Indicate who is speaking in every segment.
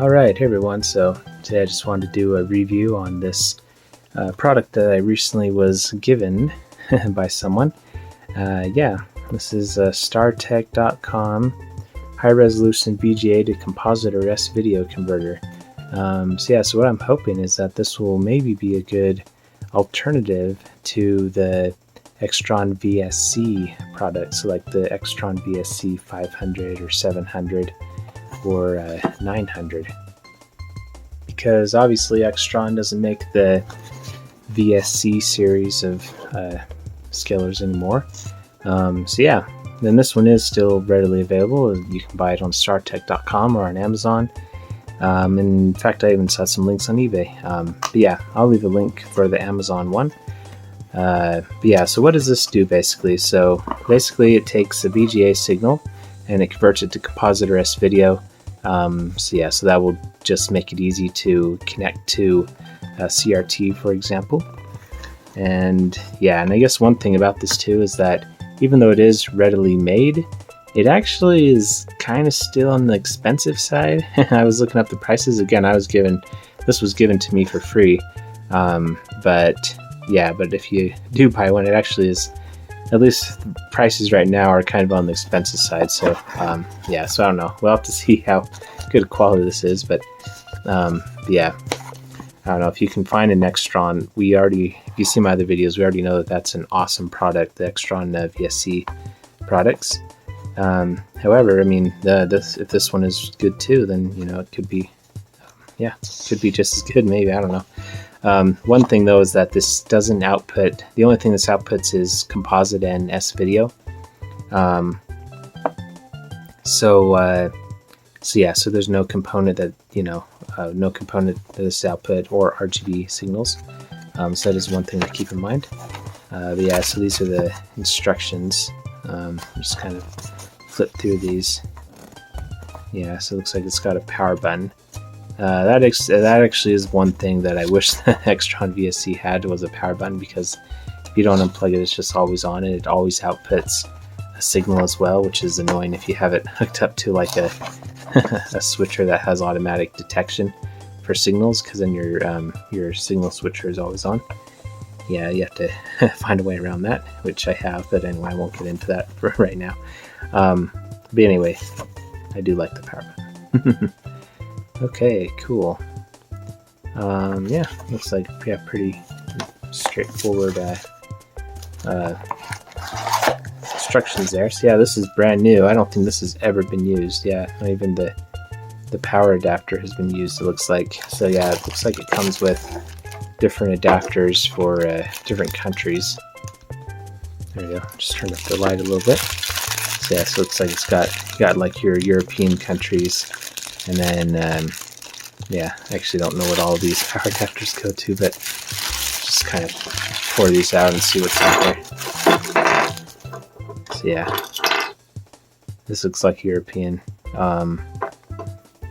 Speaker 1: Alright, hey everyone, so today I just wanted to do a review on this product that I recently was given by someone. This is StarTech.com high resolution VGA to Composite or S video converter. So what I'm hoping is that this will maybe be a good alternative to the Extron VSC products, like the Extron VSC 500 or 700 or 900, because obviously Extron doesn't make the VSC series of scalers anymore. Then this one is still readily available. You can buy it on StarTech.com or on Amazon. In fact, I even saw some links on eBay. I'll leave a link for the Amazon one. So what does this do basically? So basically it takes a VGA signal and it converts it to composite or S video. So that will just make it easy to connect to CRT, for example. And I guess one thing about this too is that even though it is readily made, it actually is kind of still on the expensive side. I was looking up the prices again. This was given to me for free. But if you do buy one, it actually is, at least prices right now are kind of on the expensive side. So I don't know. We'll have to see how good quality this is. But I don't know if you can find an Extron. If you see my other videos, we already know that that's an awesome product, the Extron VSC products. However, I mean, if this one is good too, then it could be, could be just as good. Maybe, I don't know. One thing though is that this doesn't output. The only thing this outputs is composite and S video. So there's no component that this output or RGB signals. So that is one thing to keep in mind. So these are the instructions. Just kind of flip through these. So it looks like it's got a power button. That actually is one thing that I wish the Extron VSC had, was a power button, because if you don't unplug it, it's just always on, and it always outputs a signal as well, which is annoying if you have it hooked up to like a switcher that has automatic detection for signals, because then your signal switcher is always on. You have to find a way around that, which I have, but anyway, I won't get into that right now. But anyway, I do like the power button. Okay, cool. Looks like pretty straightforward instructions there. So this is brand new. I don't think this has ever been used. Not even the power adapter has been used, it looks like. So it looks like it comes with different adapters for different countries. There we go. Just turn up the light a little bit. So so it looks like it's got like your European countries. And then, I actually don't know what all of these power adapters go to, but just kind of pour these out and see what's out there. So this looks like European. I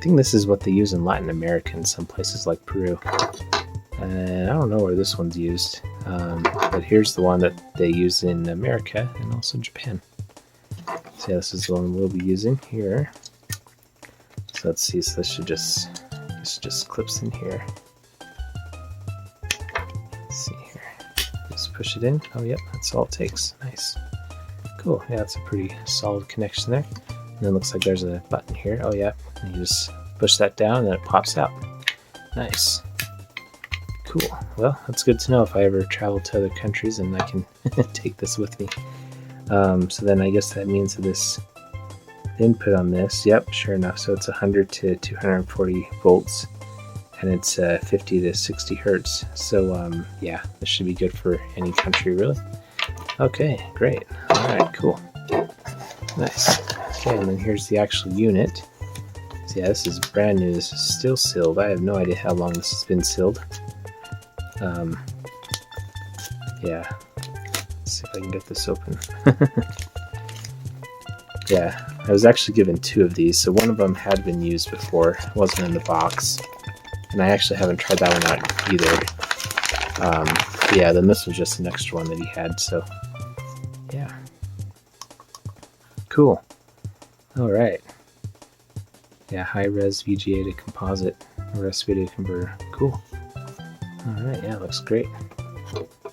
Speaker 1: think this is what they use in Latin America in some places like Peru. I don't know where this one's used, but here's the one that they use in America and also Japan. So this is the one we'll be using here. So let's see, so this just clips in here. Let's see here. Just push it in. Oh, yep, that's all it takes. Nice. Cool. It's a pretty solid connection there. And then it looks like there's a button here. Oh, yeah. And you just push that down and then it pops out. Nice. Cool. Well, that's good to know if I ever travel to other countries, and I can take this with me. So then I guess that means that this input on this, sure enough, so it's 100 to 240 volts, and it's 50 to 60 hertz. So this should be good for any country, really. Okay, great. All right, cool. Nice. Okay, and then here's the actual unit. So this is brand new. This is still sealed. I have no idea how long this has been sealed. Let's see if I can get this open. I was actually given 2 of these, so one of them had been used before. It wasn't in the box, and I actually haven't tried that one out either. Then this was just an extra one that he had, so cool. All right. Yeah, high-res VGA to composite res video converter. Cool. Alright, yeah, looks great.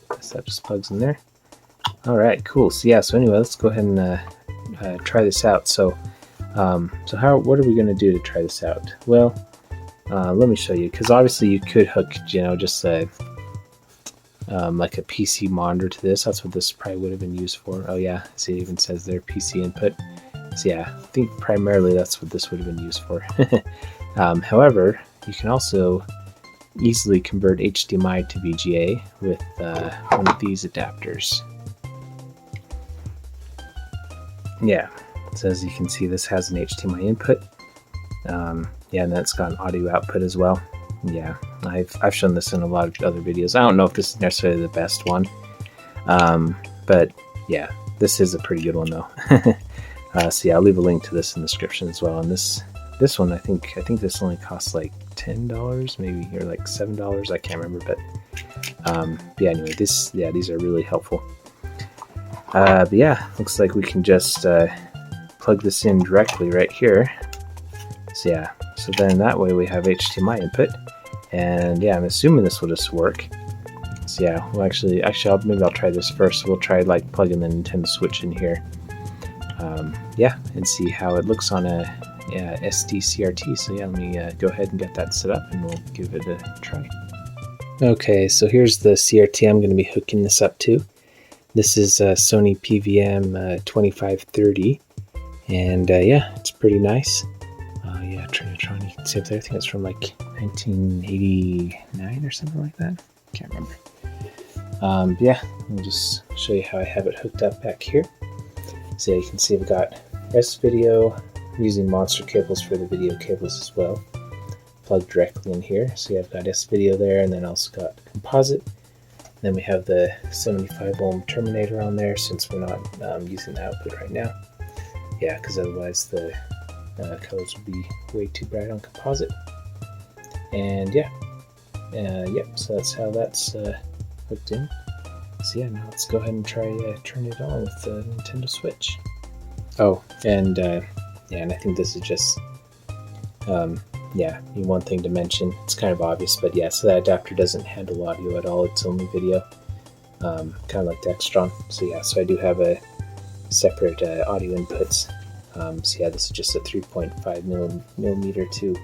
Speaker 1: Guess that just plugs in there. Alright, cool. So yeah, so anyway, let's go ahead and try this out. So what are we going to do to try this out? Well, let me show you, because obviously you could hook, just like a PC monitor to this. That's what this probably would have been used for. Oh yeah, see, it even says there PC input. So yeah, I think primarily that's what this would have been used for. However, you can also easily convert HDMI to VGA with one of these adapters. Yeah, so as you can see, this has an HDMI input. Yeah, and that's got an audio output as well. Yeah, I've shown this in a lot of other videos. I don't know if this is necessarily the best one, but yeah, this is a pretty good one though. So yeah, I'll leave a link to this in the description as well. And this one, I think this only costs like $10 maybe, or like $7. I can't remember, but yeah, anyway, these are really helpful. But yeah, looks like we can just plug this in directly right here. So yeah, so then that way we have HDMI input, and yeah, I'm assuming this will just work. So yeah, well actually maybe I'll try this first. We'll try like plugging the Nintendo Switch in here. Yeah, and see how it looks on a SD CRT. So yeah, let me go ahead and get that set up, and we'll give it a try. Okay, so here's the CRT I'm going to be hooking this up to. This is Sony PVM 2530, and yeah, it's pretty nice. Yeah, Trinitron, you can see up there. I think it's from like 1989 or something like that. Can't remember. Yeah, let me just show you how I have it hooked up back here. So you can see I've got S video. I'm using monster cables for the video cables as well, plugged directly in here. So yeah, I've got S video there, and then also got composite. Then we have the 75 ohm terminator on there, since we're not using the output right now. Yeah, because otherwise the colors would be way too bright on composite. And yeah, yep. So that's how that's hooked in. So yeah, now let's go ahead and try turn it on with the Nintendo Switch. Oh, and yeah, and I think this is just yeah, one thing to mention. It's kind of obvious, but yeah, so that adapter doesn't handle audio at all. It's only video, kind of like the Extron. So yeah, so I do have a separate audio inputs. So yeah, this is just a 3.5 millimeter to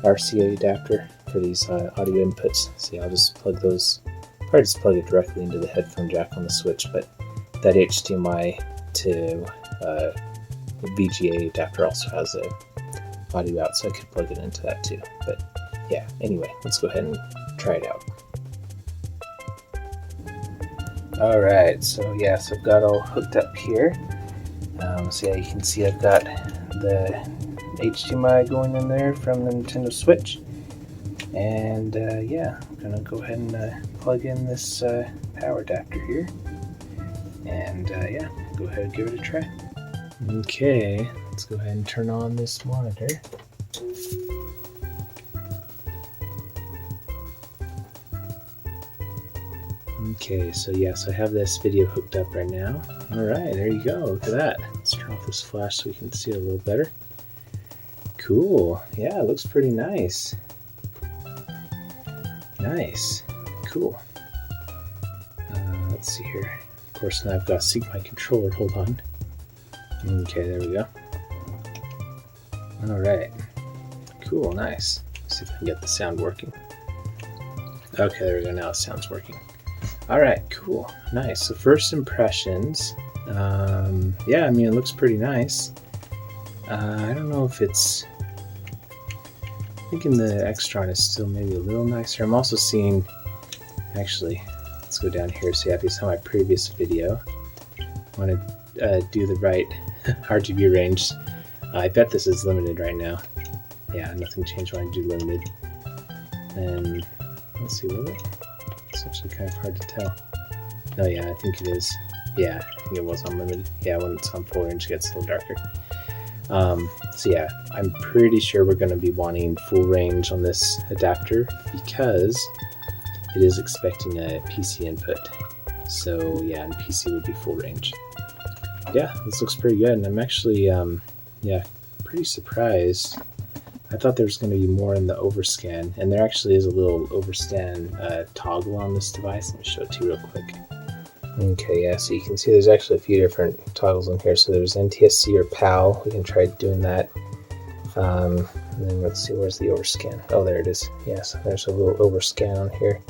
Speaker 1: RCA adapter for these audio inputs. So yeah, I'll just plug those. Probably just plug it directly into the headphone jack on the Switch, but that HDMI to VGA adapter also has a audio out, so I could plug it into that too. But yeah, anyway, let's go ahead and try it out. Alright, so yeah, so I've got all hooked up here. So yeah, you can see I've got the HDMI going in there from the Nintendo Switch. And yeah, I'm gonna go ahead and plug in this power adapter here, and yeah, go ahead and give it a try. Okay, let's go ahead and turn on this monitor. Okay, so yeah, so I have this video hooked up right now. Alright, there you go, look at that. Let's turn off this flash so we can see it a little better. Cool, yeah, it looks pretty nice. Nice, cool. Let's see here. Of course, now I've got to sync my controller. Hold on. Okay, there we go. All right, cool, nice. Let's see if I can get the sound working. Okay, there we go. Now the sound's working. All right, cool, nice. So first impressions. Yeah, I mean, it looks pretty nice. I don't know if it's. Thinking the Extron is still maybe a little nicer. I'm also seeing, actually, let's go down here. So yeah, if you saw my previous video, I want to do the right RGB range. I bet this is limited right now. Yeah, nothing changed when I do limited. And let's see, will it? It's actually kind of hard to tell. Oh yeah, I think it is. Yeah, I think it was unlimited. Yeah, when it's on full range, it gets a little darker. So yeah, I'm pretty sure we're going to be wanting full range on this adapter because it is expecting a PC input. So yeah, and PC would be full range. Yeah, this looks pretty good, and I'm actually yeah, pretty surprised I thought there was going to be more in the overscan, and there actually is a little overscan toggle on this device. Let me show it to you real quick. Okay, yeah, so you can see there's actually a few different toggles in here. So there's NTSC or PAL. We can try doing that. And then let's see, where's the overscan? Oh, there it is. Yeah, so there's a little overscan on here.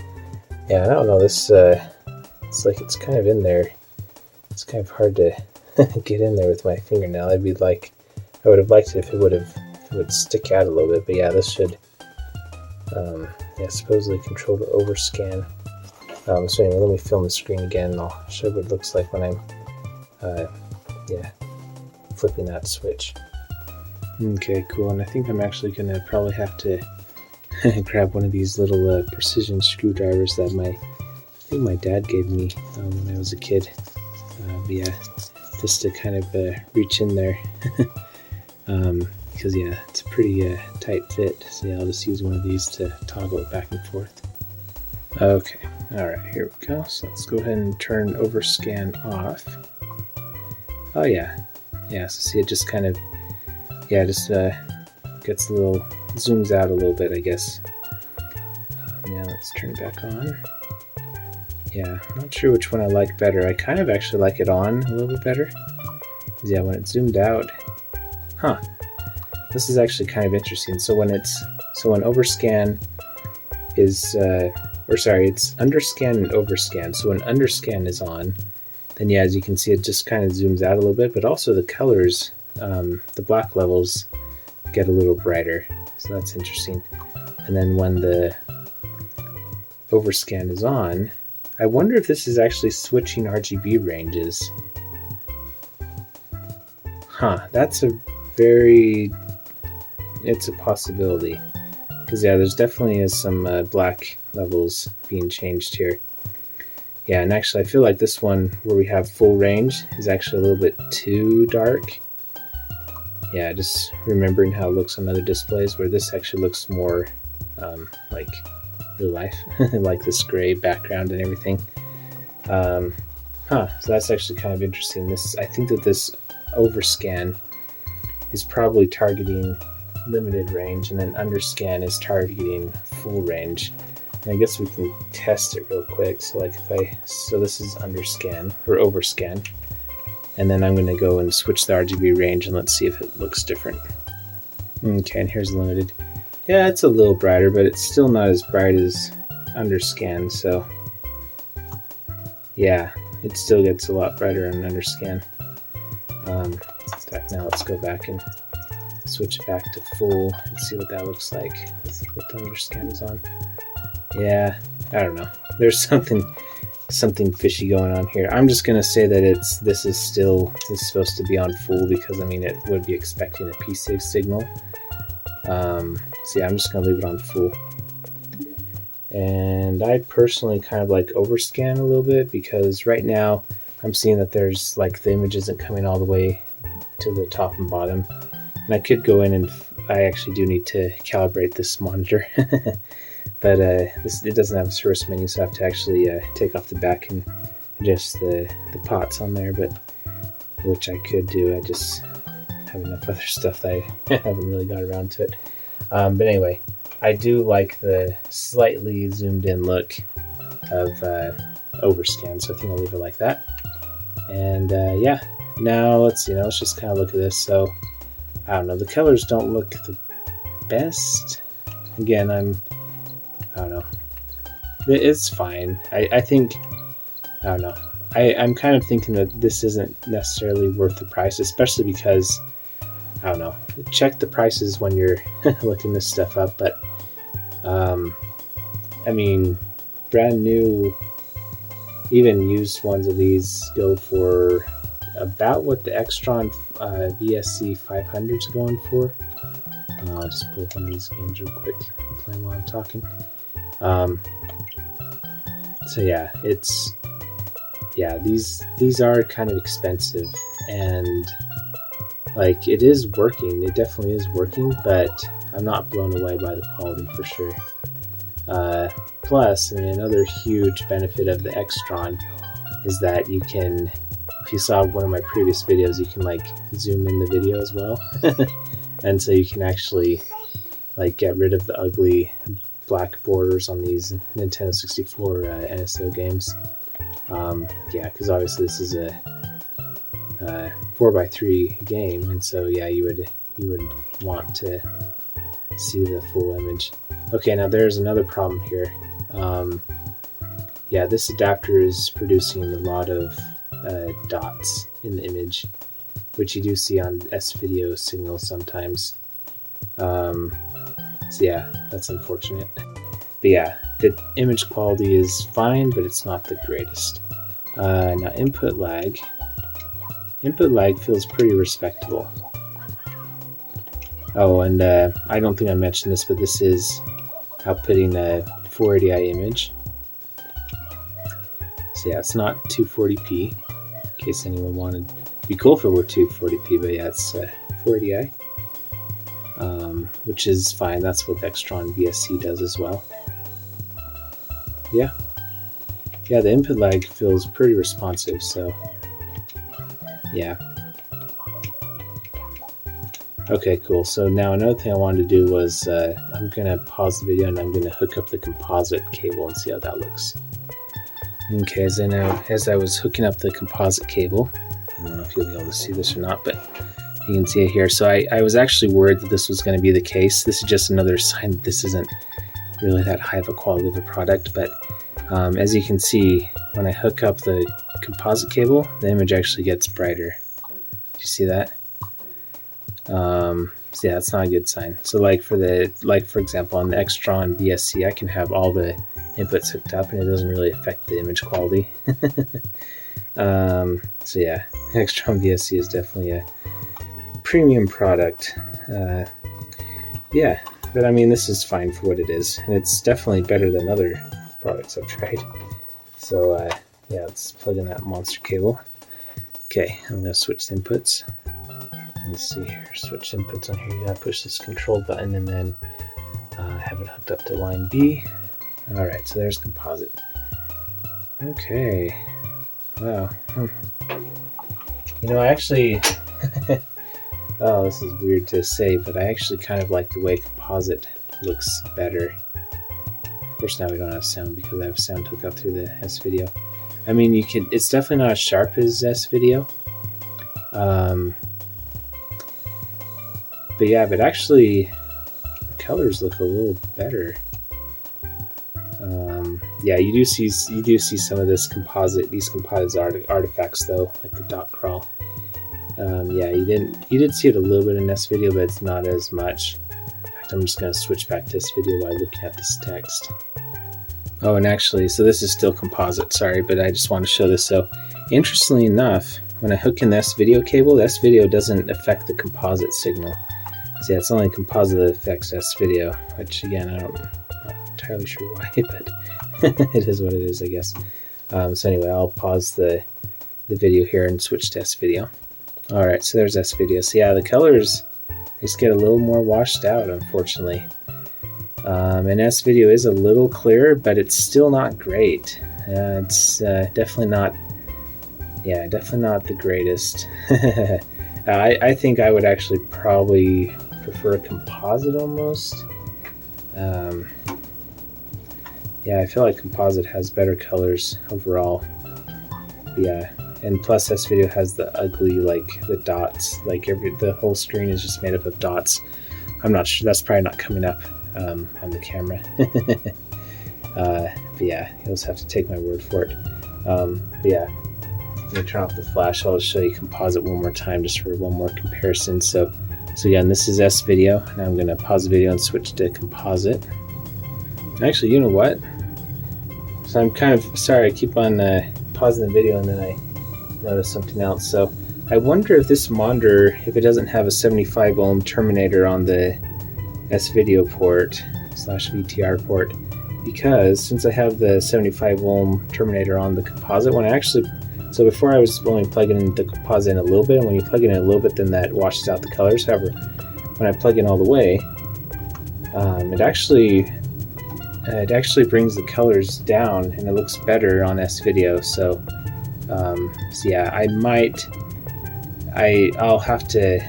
Speaker 1: Yeah, I don't know, this, it's like it's kind of in there. It's kind of hard to get in there with my fingernail. I would have liked it if it would stick out a little bit, but yeah, this should, yeah, supposedly control the overscan. So anyway, let me film the screen again, and I'll show what it looks like when I'm, yeah, flipping that switch. Okay, cool, and I think I'm actually going to probably have to grab one of these little precision screwdrivers that I think my dad gave me when I was a kid. But yeah, just to kind of reach in there, because yeah, it's a pretty tight fit. So yeah, I'll just use one of these to toggle it back and forth. Okay, all right, here we go. So let's go ahead and turn overscan off. Oh yeah, yeah. So see, it just kind of, yeah, just gets a little, zooms out a little bit, I guess. Yeah, let's turn it back on. Yeah, I'm not sure which one I like better. I kind of actually like it on a little bit better. Yeah, when it's zoomed out, huh? This is actually kind of interesting. So when overscan is, it's underscan and overscan. So when underscan is on, then yeah, as you can see, it just kind of zooms out a little bit, but also the colors, the black levels get a little brighter. So that's interesting. And then when the overscan is on, I wonder if this is actually switching RGB ranges. Huh, that's it's a possibility. Because yeah, there's definitely some black levels being changed here. Yeah, and actually I feel like this one where we have full range is actually a little bit too dark. Yeah, just remembering how it looks on other displays, where this actually looks more like real life, like this gray background and everything. So that's actually kind of interesting. I think that this overscan is probably targeting limited range, and then underscan is targeting full range. And I guess we can test it real quick. So like so this is underscan or overscan, and then I'm going to go and switch the RGB range, and let's see if it looks different. Okay, and here's limited. Yeah, it's a little brighter, but it's still not as bright as underscan. So yeah, it still gets a lot brighter on underscan. In fact, now let's go back and switch it back to full and see what that looks like with what the underscan is on. Yeah, I don't know. There's something fishy going on here. I'm just gonna say that this is supposed to be on full, because I mean it would be expecting a P6 signal. So yeah, I'm just gonna leave it on full. And I personally kind of like overscan a little bit, because right now I'm seeing that there's like the image isn't coming all the way to the top and bottom. And I could go in and I actually do need to calibrate this monitor. But it doesn't have a source menu, so I have to actually take off the back and adjust the pots on there, but which I could do. I just have enough other stuff that I haven't really got around to it. But anyway, I do like the slightly zoomed in look of overscan, so I think I'll leave it like that. And yeah, now let's see. Now let's just kind of look at this. So I don't know. The colors don't look the best. Again, I don't know. It's fine. I think, I don't know. I'm kind of thinking that this isn't necessarily worth the price, especially because, I don't know, check the prices when you're looking this stuff up. But, I mean, brand new, even used ones of these go for about what the Extron VSC 500s are going for. I'll just pull one of these games real quick and play while I'm talking. So yeah, these are kind of expensive, and like it is working. It definitely is working, but I'm not blown away by the quality for sure. Plus, I mean, another huge benefit of the Extron is that you can, if you saw one of my previous videos, you can like zoom in the video as well. And so you can actually like get rid of the ugly black borders on these Nintendo 64 NSO games. Yeah, because obviously this is a 4:3 game, and so yeah, you would want to see the full image. Okay, now there's another problem here. Yeah, this adapter is producing a lot of dots in the image, which you do see on S-video signals sometimes. So yeah, that's unfortunate. But yeah, the image quality is fine, but it's not the greatest. Now input lag. Input lag feels pretty respectable. Oh, and I don't think I mentioned this, but this is outputting a 480i image. So yeah, it's not 240p, in case anyone wanted. It'd be cool if it were 240p, but yeah, it's 480i, which is fine. That's what the Extron VSC does as well. Yeah, the input lag feels pretty responsive, so yeah. Okay, cool. So now another thing I wanted to do was I'm going to pause the video and I'm going to hook up the composite cable and see how that looks. Okay, as I was hooking up the composite cable, I don't know if you'll be able to see this or not, but you can see it here. So I was actually worried that this was going to be the case. This is just another sign that this isn't really that high of a quality of a product, but as you can see, when I hook up the composite cable, the image actually gets brighter. Do you see that? So yeah, that's not a good sign. So for example, on the Extron VSC, I can have all the inputs hooked up and it doesn't really affect the image quality. So yeah, Extron VSC is definitely a premium product. Yeah, but I mean, this is fine for what it is, and it's definitely better than other products I've tried. So yeah, let's plug in that monster cable. Okay, I'm going to switch the inputs. Let's see here, switch inputs on here. You gotta push this control button and then have it hooked up to line B. Alright, so there's composite. Okay, wow. You know, I actually, oh, this is weird to say, but I actually kind of like the way composite looks better. Of course, now we don't have sound because I have sound hooked up through the S-video. I mean, it's definitely not as sharp as S-video. But yeah, but actually the colors look a little better. Yeah, you do see some of these composite artifacts though, like the dot crawl. Yeah, you did see it a little bit in this video, but it's not as much. In fact, I'm just going to switch back to this video while looking at this text. Oh, and actually, so this is still composite, sorry, but I just want to show this. So interestingly enough, when I hook in the S-video cable, the S-video doesn't affect the composite signal. So yeah, it's only composite that affects S-video, which again, I'm not entirely sure why, but it is what it is, I guess. So anyway, I'll pause the video here and switch to S-video. Alright, so there's S-video. So yeah, the colors just get a little more washed out, unfortunately. And S-video is a little clearer, but it's still not great. It's definitely not the greatest. I think I would actually probably prefer a composite almost. Yeah, I feel like composite has better colors overall. Yeah, and plus S-video has the ugly, like the dots, like the whole screen is just made up of dots. I'm not sure, that's probably not coming up on the camera. But yeah, you'll just have to take my word for it. But yeah, let me turn off the flash. I'll show you composite one more time just for one more comparison. So again, this is S-video. Now I'm going to pause the video and switch to composite. Actually, you know what? So I'm kind of sorry, I keep on pausing the video and then I notice something else. So I wonder if this monitor, if it doesn't have a 75 ohm terminator on the S-video port / VTR port, because since I have the 75 ohm terminator on the composite one, so before I was only plugging in the composite in a little bit, and when you plug it in a little bit, then that washes out the colors. However, when I plug in all the way, it actually brings the colors down, and it looks better on S-video. So yeah, I'll have to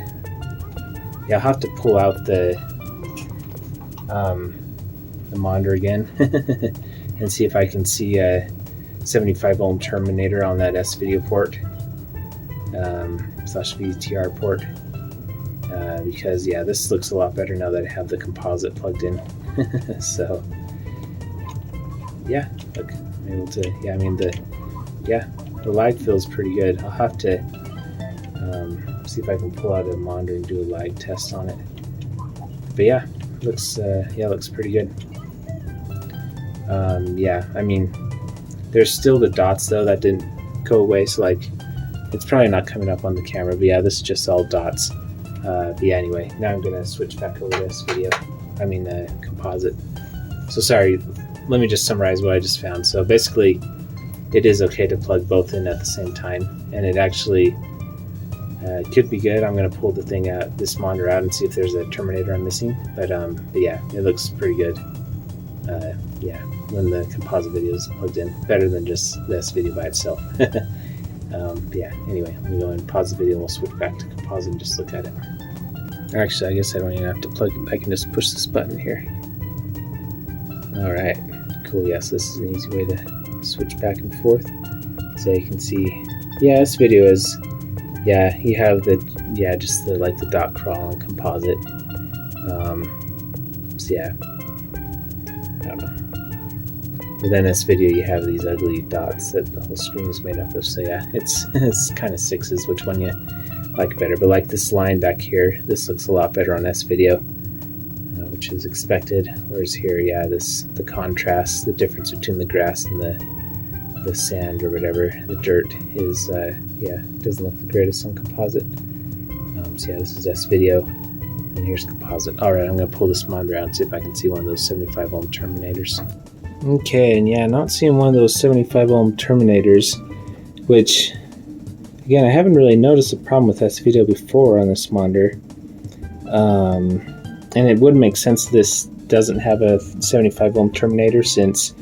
Speaker 1: pull out the the monitor again and see if I can see a 75 ohm terminator on that S-video port slash VTR port, because yeah, this looks a lot better now that I have the composite plugged in. So yeah, look, I'm able to, yeah, I mean the lag feels pretty good. I'll have to see if I can pull out a monitor and do a lag test on it. But yeah, looks pretty good. Yeah, I mean, there's still the dots though that didn't go away, so like it's probably not coming up on the camera. But yeah, this is just all dots. But yeah, anyway, now I'm gonna switch back over to this video. I mean the composite. So sorry, let me just summarize what I just found. So basically, it is okay to plug both in at the same time, and it actually could be good. I'm gonna pull the thing out, this monitor out, and see if there's a terminator I'm missing. But yeah, it looks pretty good. Yeah, when the composite video is plugged in, better than just this video by itself. Yeah, anyway, I'm gonna go and pause the video and we'll switch back to composite and just look at it. Actually, I guess I don't even have to plug it. I can just push this button here. Alright, cool. Yes, this is an easy way to switch back and forth. So you can see, yeah, this video is, yeah, you have the, yeah, just the, like the dot crawl and composite. So yeah, I don't know. But then this video you have these ugly dots that the whole screen is made up of. So yeah, it's kind of sixes which one you like better. But like this line back here, this looks a lot better on this video, which is expected. Whereas here, yeah, the contrast, the difference between the grass and the sand or whatever, the dirt is, yeah, doesn't look the greatest on composite. So yeah, this is S video, and here's composite. All right, I'm gonna pull this monitor out and see if I can see one of those 75 ohm terminators. Okay, and yeah, not seeing one of those 75 ohm terminators, which, again, I haven't really noticed a problem with S video before on this monitor. And it would make sense this doesn't have a 75 ohm terminator since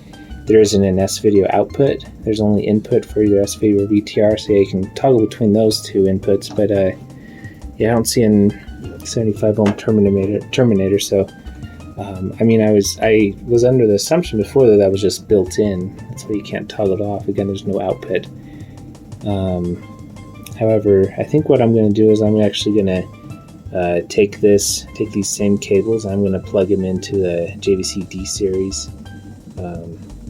Speaker 1: there isn't an S video output. There's only input for either S video or VTR, so yeah, you can toggle between those two inputs. But yeah, I don't see a 75 ohm terminator. So I mean, I was under the assumption before that was just built in. That's why you can't toggle it off. Again, there's no output. However, I think what I'm going to do is I'm actually going to take these same cables. I'm going to plug them into the JVC D series,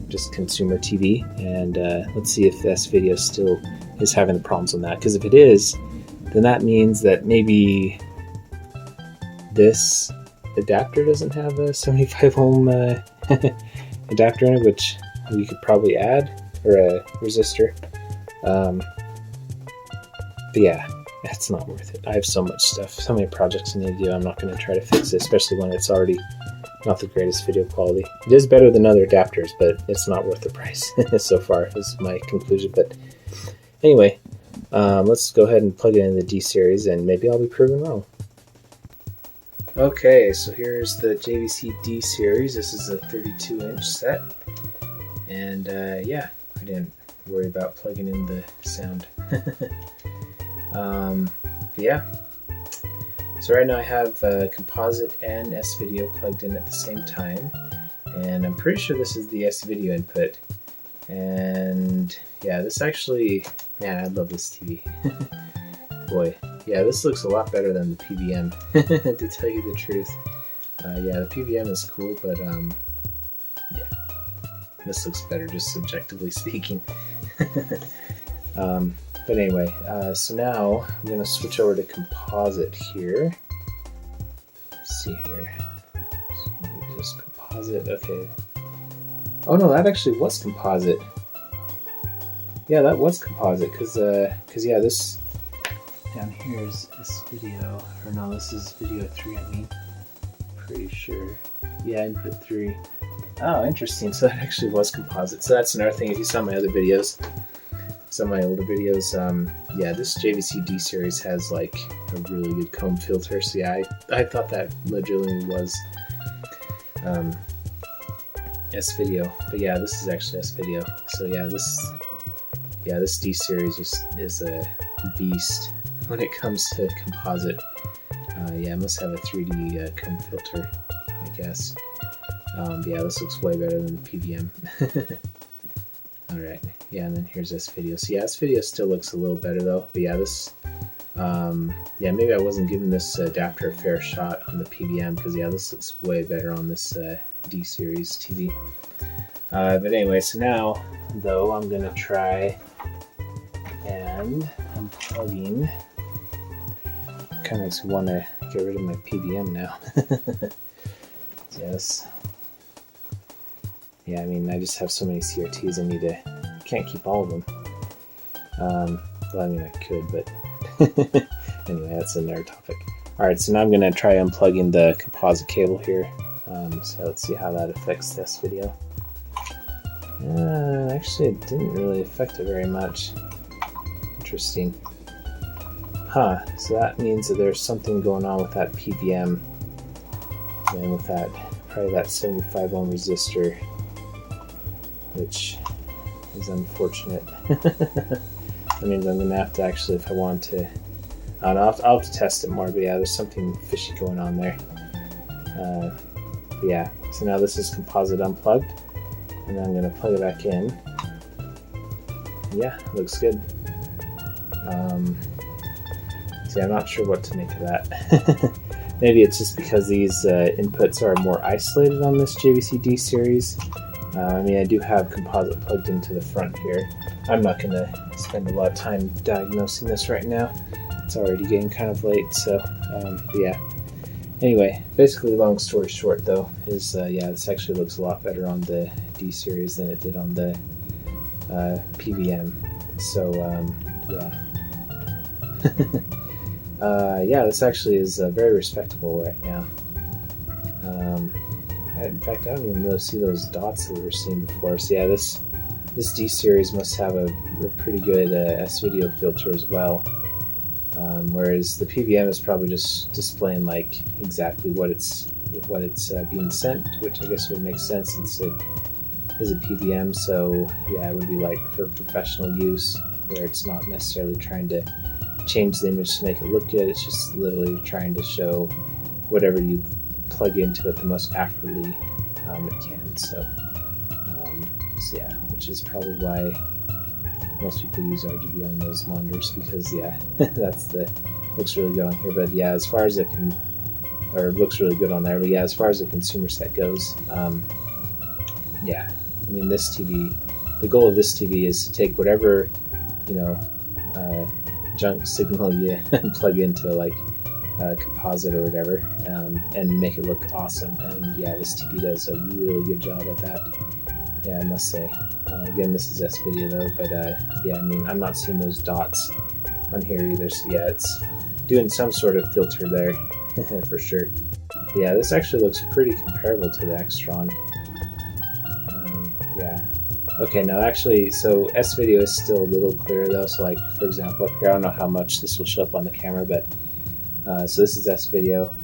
Speaker 1: just consumer TV, and let's see if this video still is having the problems on that. Because if it is, then that means that maybe this adapter doesn't have a 75 ohm adapter in it, which we could probably add, or a resistor. But yeah, that's not worth it. I have so much stuff, so many projects I need to do. I'm not going to try to fix it, especially when it's already not the greatest video quality. It is better than other adapters, but it's not worth the price so far, is my conclusion. But anyway, let's go ahead and plug it in the D series, and maybe I'll be proven wrong. Okay, so here's the JVC D series. This is a 32-inch set, and yeah, I didn't worry about plugging in the sound. But yeah, so right now I have composite and S video plugged in at the same time, and I'm pretty sure this is the S video input. And yeah, this actually, man, I love this TV. Boy, yeah, this looks a lot better than the PVM, to tell you the truth. Yeah, the PVM is cool, but yeah, this looks better, just subjectively speaking. But anyway, so now I'm going to switch over to composite here. Let's see here. So just composite, okay. Oh no, that actually was composite. Yeah, that was composite, because yeah, this down here is this video, or no, this is video 3, I mean. Pretty sure. Yeah, input 3. Oh, interesting, so that actually was composite. So that's another thing, if you saw my other videos, some of my older videos, yeah, this JVC D series has like a really good comb filter. So yeah, I thought that legitimately was S video, but yeah, this is actually S video. So yeah, this D series just is a beast when it comes to composite. Yeah, it must have a 3D comb filter. I guess. Yeah, this looks way better than the PVM. Alright, yeah, and then here's this video. So yeah, this video still looks a little better though. But yeah, this, yeah, maybe I wasn't giving this adapter a fair shot on the PVM, because yeah, this looks way better on this D series TV. But anyway, so now though I'm gonna try and unplugging. Kind of makes me want to get rid of my PVM now. Yes. Yeah, I mean, I just have so many CRTs I can't keep all of them. Well, I mean, I could, but anyway, that's another topic. Alright, so now I'm going to try unplugging the composite cable here. So let's see how that affects this video. Actually, it didn't really affect it very much. Interesting. Huh, so that means that there's something going on with that PVM and with that, probably that 75 ohm resistor, which is unfortunate. That means I'm going to have to actually, if I want to, I'll have to test it more, but yeah, there's something fishy going on there. But yeah, so now this is composite unplugged, and then I'm going to plug it back in. Yeah, it looks good. So yeah, I'm not sure what to make of that. Maybe it's just because these inputs are more isolated on this JVC-D series. I mean, I do have composite plugged into the front here. I'm not going to spend a lot of time diagnosing this right now. It's already getting kind of late, so but yeah. Anyway, basically, long story short though, is yeah, this actually looks a lot better on the D series than it did on the PVM. So yeah. Yeah, this actually is very respectable right now. In fact, I don't even really see those dots that we were seeing before. So yeah, this D series must have a pretty good S-video filter as well. Whereas the PVM is probably just displaying like exactly what it's being sent, which I guess would make sense since it is a PVM. So yeah, it would be like for professional use, where it's not necessarily trying to change the image to make it look good. It's just literally trying to show whatever you plug into it the most accurately it can. So yeah, which is probably why most people use RGB on those monitors, because yeah, looks really good on here. But yeah, as far as it can, or it looks really good on there. But yeah, as far as the consumer set goes, yeah, I mean, this TV, the goal of this TV is to take whatever, you know, junk signal you plug into like composite or whatever, and make it look awesome. And yeah, this TV does a really good job at that. Yeah, I must say. Again, this is S-video though, but yeah, I mean, I'm not seeing those dots on here either. So yeah, it's doing some sort of filter there for sure. But yeah, this actually looks pretty comparable to the Extron. Yeah. Okay, now actually, so S-video is still a little clearer though. So like, for example, up here, I don't know how much this will show up on the camera, but so this is S-video,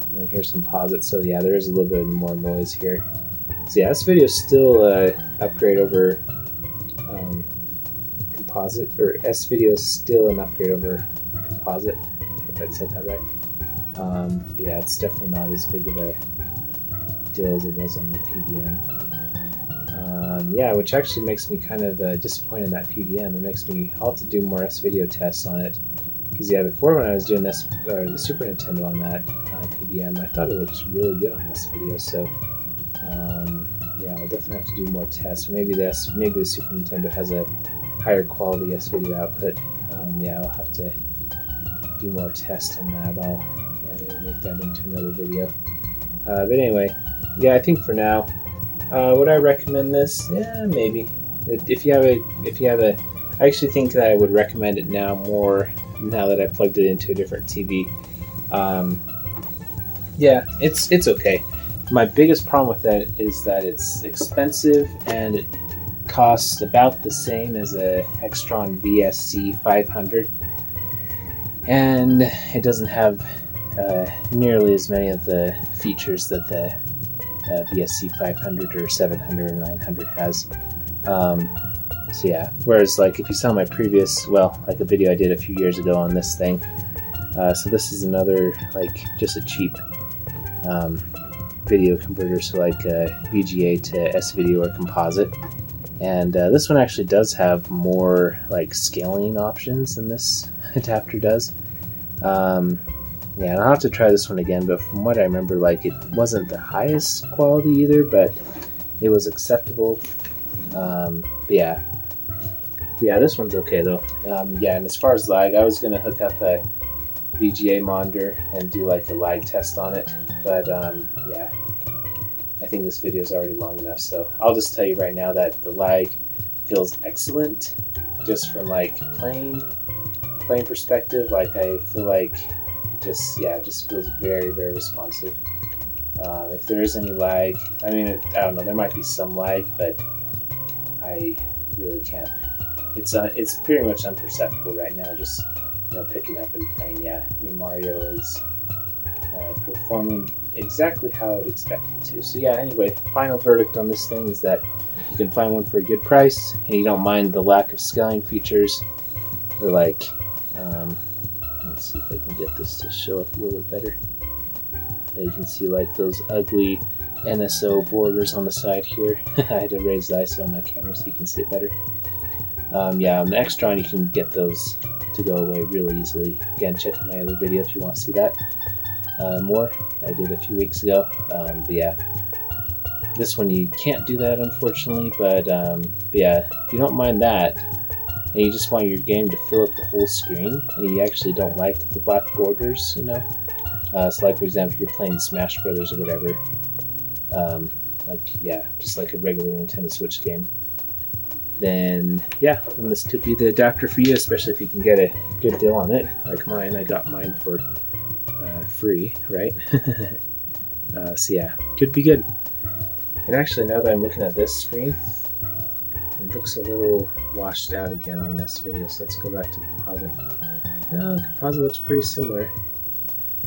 Speaker 1: and then here's composite. So yeah, there is a little bit more noise here. So yeah, S-video is still upgrade over composite, or S-video is still an upgrade over composite. I hope I said that right. But yeah, it's definitely not as big of a deal as it was on the PVM. Yeah, which actually makes me kind of disappointed in that PVM. It makes me, I'll have to do more S-video tests on it. Because yeah, before when I was doing this, or the Super Nintendo on that PVM, I thought it looked really good on this video. So yeah, I'll definitely have to do more tests. Maybe the Super Nintendo has a higher quality S-video output. Yeah, I'll have to do more tests on that. Maybe make that into another video. But anyway, yeah, I think for now, would I recommend this? Yeah, maybe. If you have a, I actually think that I would recommend it now more now that I plugged it into a different TV. Yeah, it's okay. My biggest problem with that is that it's expensive and it costs about the same as a Extron VSC 500, and it doesn't have nearly as many of the features that the VSC 500 or 700 or 900 has. So yeah, whereas like if you saw my previous, well, like a video I did a few years ago on this thing, so this is another, like, just a cheap video converters, so like VGA to S-video or Composite. And this one actually does have more like scaling options than this adapter does. Yeah, and I'll have to try this one again, but from what I remember, like, it wasn't the highest quality either, but it was acceptable. But yeah, this one's okay though. Yeah, and as far as lag, I was gonna hook up a VGA monitor and do like a lag test on it, but yeah, I think this video is already long enough, so I'll just tell you right now that the lag feels excellent, just from like playing perspective. Like, I feel like it just feels very, very responsive. If there is any lag, I mean, I don't know, there might be some lag, but I really can't. It's pretty much imperceptible right now, just, you know, picking up and playing. Yeah, I mean, Mario is performing exactly how I'd expect it to. So yeah, anyway, final verdict on this thing is that you can find one for a good price, and you don't mind the lack of scaling features. Or like, let's see if I can get this to show up a little bit better. You can see like those ugly NSO borders on the side here. I had to raise the ISO on my camera so you can see it better. Yeah, on the Extron you can get those to go away really easily. Again, check out my other video if you want to see that more. I did a few weeks ago. But yeah, this one you can't do that, unfortunately. But yeah, if you don't mind that, and you just want your game to fill up the whole screen, and you actually don't like the black borders, you know. So like, for example, if you're playing Smash Brothers or whatever, like, yeah, just like a regular Nintendo Switch game, then yeah, then this could be the adapter for you, especially if you can get a good deal on it, like mine. I got mine for free, right? So yeah, could be good. And actually, now that I'm looking at this screen, it looks a little washed out again on this video, so let's go back to Composite. No, Composite looks pretty similar.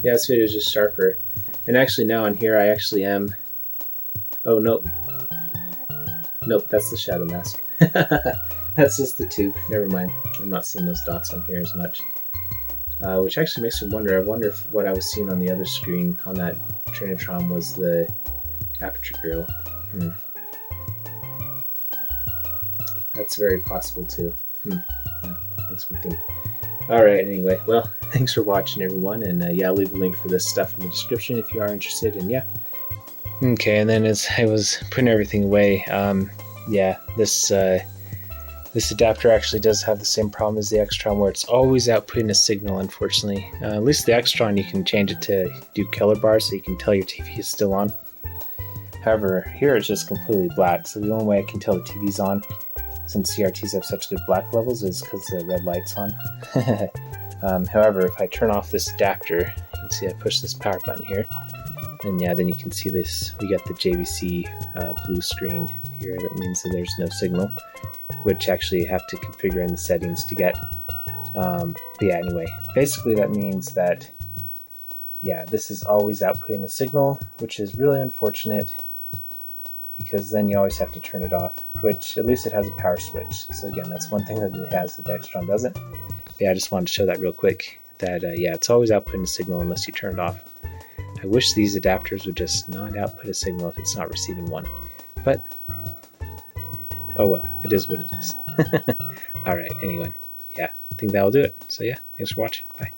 Speaker 1: Yeah, this video is just sharper. And actually now on here I actually am... Oh, nope. Nope, that's the shadow mask. That's just the tube. Never mind. I'm not seeing those dots on here as much. Which actually makes me wonder. I wonder if what I was seeing on the other screen on that Trinitron was the aperture grill. That's very possible too. Yeah, makes me think. Alright, anyway, well, thanks for watching, everyone, and yeah, I'll leave a link for this stuff in the description if you are interested, and yeah. Okay, and then as I was putting everything away, yeah, this adapter actually does have the same problem as the Extron, where it's always outputting a signal, unfortunately. At least the Extron, you can change it to do color bars, so you can tell your TV is still on. However, here it's just completely black, so the only way I can tell the TV's on, since CRTs have such good black levels, is because the red light's on. However, if I turn off this adapter, you can see I push this power button here, and yeah, then you can see this, we got the JVC blue screen here. That means that there's no signal, which actually you have to configure in the settings to get. But yeah, anyway, basically that means that, yeah, this is always outputting a signal, which is really unfortunate, because then you always have to turn it off, which at least it has a power switch. So again, that's one thing that it has that the Extron doesn't. But yeah, I just wanted to show that real quick, that yeah, it's always outputting a signal unless you turn it off. I wish these adapters would just not output a signal if it's not receiving one. But, oh well, it is what it is. Alright, anyway, yeah, I think that'll do it. So yeah, thanks for watching. Bye.